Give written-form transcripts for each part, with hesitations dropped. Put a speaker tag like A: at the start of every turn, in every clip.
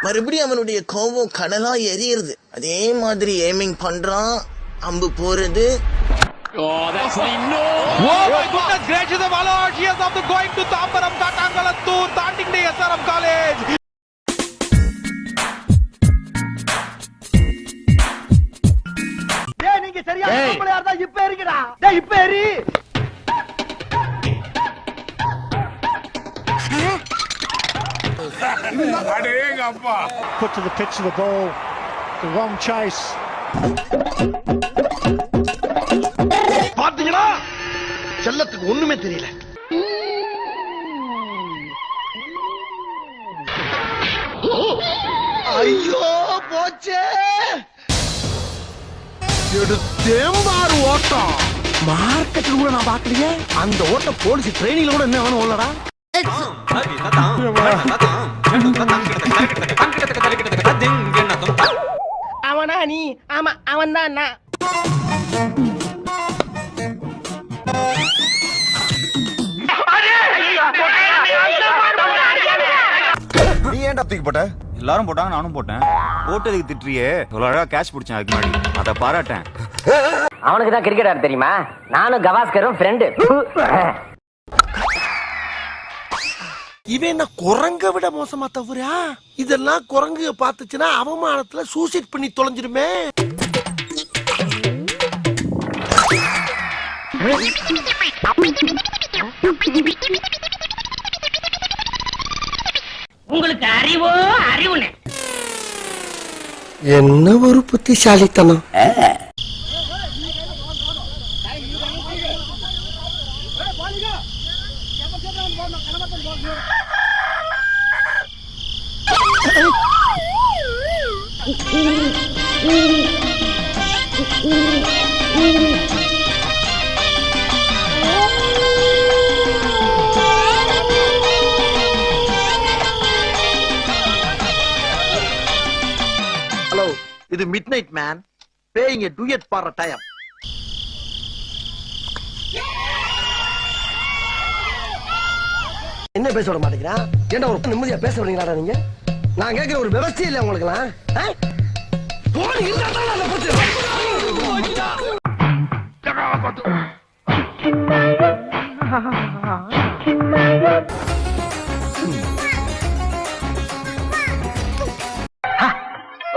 A: மறுபடியும் அவனுடைய கோபம் கடலா எரியுது. அதே மாதிரி ஏமிங் பண்றான், அம்பு போறது.
B: Oh, that's no! Oh my goodness gracious of Allah! She is of the going to Tambaram Katangalattu, starting the SRM College.
C: டேய் நீங்க சரியா நம்மள யாரா இப்ப ஏறிங்கடா. டேய் இப்ப ஏறி.
B: அடேங்கப்பா.
D: Put to the pitch of the ball. The wrong chase.
C: பாத்தீங்களா? செல்லத்துக்கு ஒண்ணுமே தெரியல. ஐயோ போச்சே. எடுத்தேம்பாரு ஓட்டம். மார்க்கெட்ல கூட நான் பாக்கலையே. அந்த ஓட்ட போலீஸ் ட்ரெயினிங்ல கூட என்ன வேணும் ஓடலடா.
E: அவனா நீ? ஆமா அவன் தான்.
F: நீ ஏன்டா தூக்கி போட்ட?
G: எல்லாரும் போட்டாங்க, நானும் போட்டேன். போட்டதுக்கு திட்டுறியே, இவ்வளவு அழகா கேட்ச் பிடிச்சேன். அதுக்கு முன்னாடி அதை பாராட்டேன்.
E: அவனுக்கு தான் கிரிக்கெட் ஆட தெரியுமா? நானும் கவாஸ்கரும் ஃப்ரெண்டு.
C: இவன் என்ன குரங்க விட மோசமா தவறா? இதெல்லாம் குரங்கு பாத்துச்சுன்னா அவமானத்துல சூசைட் பண்ணி தொலைஞ்சிருமே.
E: உங்களுக்கு அறிவோ அறிவுனே.
C: என்ன ஒரு புத்திசாலித்தனம். ஹலோ, இது மிட் நைட் மேன் பேயிங் எ டூயட் பாடுற டைம். என்ன பேச விட மாட்டேங்கிறா? ஏன்டா ஒரு நிம்மதியா பேச விடுறீங்களா நீங்க? நான் கேட்கிற ஒரு விவசாயம் இல்லை உங்களுக்குலாம்.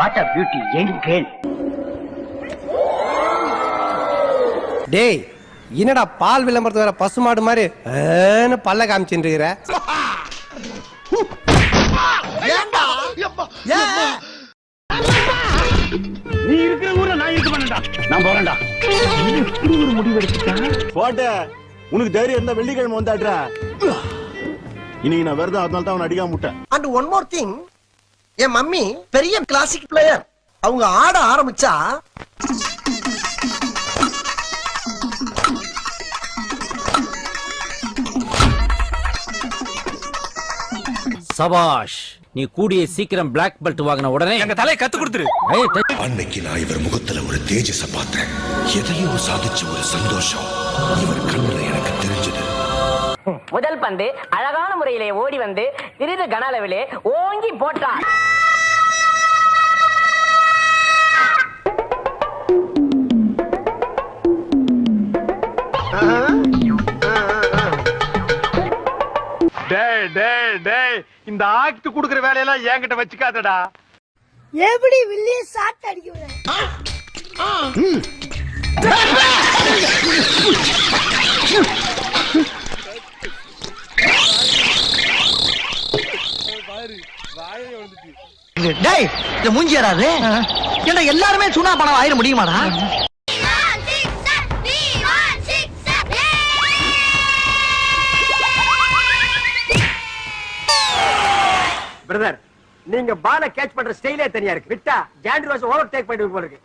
E: What a beauty young girl.
H: டேய் என்னடா பால் விளம்பரத்து வர பசுமாடு மாதிரி பல்ல காமிச்சுட்டு இருக்கிற?
B: நீ இருக்கிற ஊர்ல நான் இருக்க மாட்டேன்டா. நான் போறேன்டா. இப்படி ஒரு முடிவு எடுத்துட்டா?
F: போட்ட உனக்கு தைரியம் இருந்தா வெள்ளிக்கிழமை வந்தாடுறா. இன்னைக்கு நான் வருதா, அதனால தான் அவன் அடிக்காம விட்டேன்.
C: And one more thing, N mummy பெரிய கிளாசிக் பிளேயர். அவங்க ஆட ஆரம்பிச்சா
I: சபாஷ், நீ கூடிய சீக்கிரம் பிளாக் பெல்ட் வாங்கின உடனே
B: எங்க தலையை கத்து கொடுத்துரு.
J: அன்னைக்கு நான் இவர் முகத்துல ஒரு தேஜஸ பார்த்தேன். எதையோ சாதிச்ச ஒரு சந்தோஷம் இவர் கண்ணுல எனக்கு தெரிஞ்சது.
E: முதல் பந்து அழகான முறையிலே ஓடி வந்து சிறிது கன அளவிலே ஓங்கி போட்டார்.
B: டேய் டேய் டேய், இந்த ஆக்ட் குடுக்குற வேலையெல்லாம் என்கிட்ட வச்சுக்காதடா.
K: எப்படி வில்லிய சாட் அடிக்குறேன்?
C: டேய் இந்த மூஞ்சியராது. ஏன்னா எல்லாருமே சுனா பணம் ஆயிர முடியுமாடா?
E: பிரதர், நீங்க பால கேட்ச் பண்ற ஸ்டைலே தனியா இருக்கு. விட்டா ஜாண்டி ரோஸ் ஓவர் டேக் பண்ணிட்டு போல இருக்கு.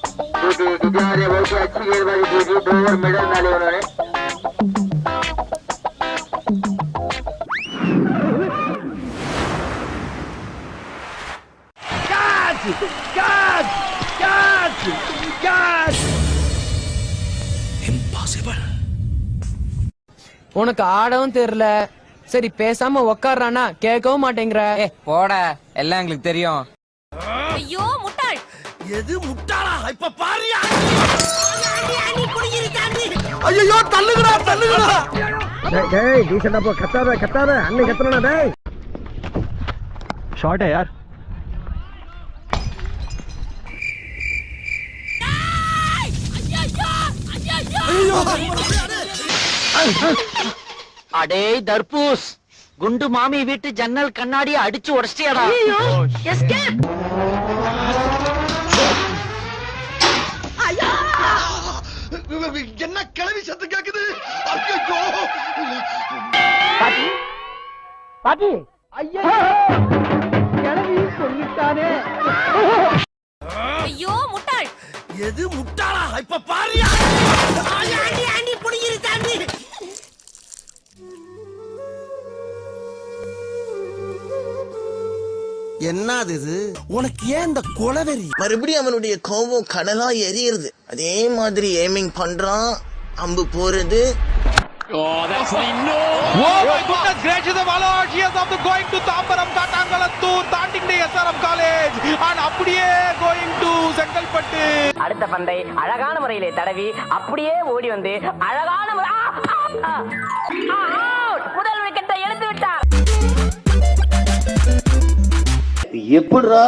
H: உனக்கு ஆடவும் தெரியல, சரி பேசாம உக்காடுறானா கேட்கவும் மாட்டேங்கிற.
I: போட, எல்லாம் எங்களுக்கு தெரியும்.
K: ஐயோ முட்டாள்.
C: எது முட்டாளா? இப்ப பாரியா? ஐயோ தள்ளுங்கடா தள்ளுங்கடா.
E: டேய் டீசன்டா போ, கத்தாத அண்ணன் கத்தறடா டேய். ஷாட் यार.
I: அடே தர்பூஸ், குண்டு மாமி வீட்டு ஜன்னல் கண்ணாடியை அடிச்சு உடைச்சிட்டியாடா.
K: எஸ்கேப்.
C: என்ன கிளவி சத்தம் கேக்குது? ஐயோ
E: பாட்டி பாட்டி ஐயோ கிளவி சொல்லிட்டானே.
K: ஐயோ முட்டாள்.
C: எது முட்டாளா? இப்ப பாரியா?
K: ஆண்டி புடிங்கிருச்சாண்டி.
C: என்னது இது? உனக்கு ஏன் இந்த கொலவெறி?
A: மறுபடியும் அவனுடைய கோபம் கடலா எரியுது. அதே மாதிரி ஏமிங் பண்றான், அம்பு போறது.
B: Oh, that's no. Oh my goodness gracious of our Lord, he is of the going to Tambaram Katangalattur, தாண்டிண்டே SRM college and அப்படியே going to செங்கல்பட்டு.
E: அடுத்த பந்தை அழகான முறையிலே தடவி அப்படியே ஓடி வந்து அழகான முதல் விக்கெட்டை எடுத்து விட்டார்.
C: எப்படிடா?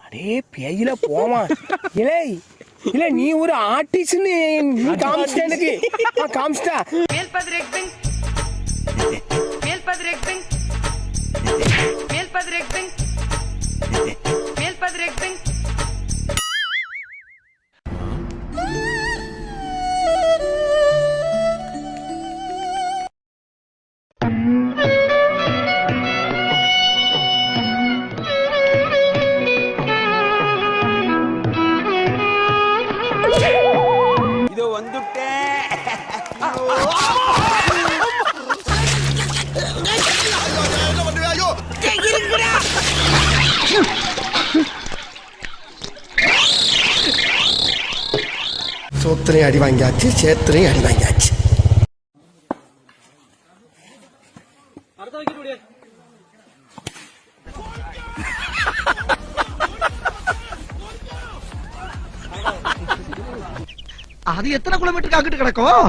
H: அடே பேயில போமா. இலே இல்ல நீ ஒரு ஆர்டிஸ்ட்னு நீ காமிச்சிட்ட எனக்கு. காமிச்சிட்டா.
K: மேல்பது ரெக்பிங். மேல்பது ரெக்பிங். மேல்பது ரெக்பிங். மேல்பது ரெக்பிங்.
C: இதோ வந்துட்டேன். சோத்திரையும் அடி வாங்கியாச்சு, சேத்திரையும் அடி வாங்கியாச்சு. அது எத்தனை கிலோமீட்டருக்கு அங்கிட்டு கிடக்கும்?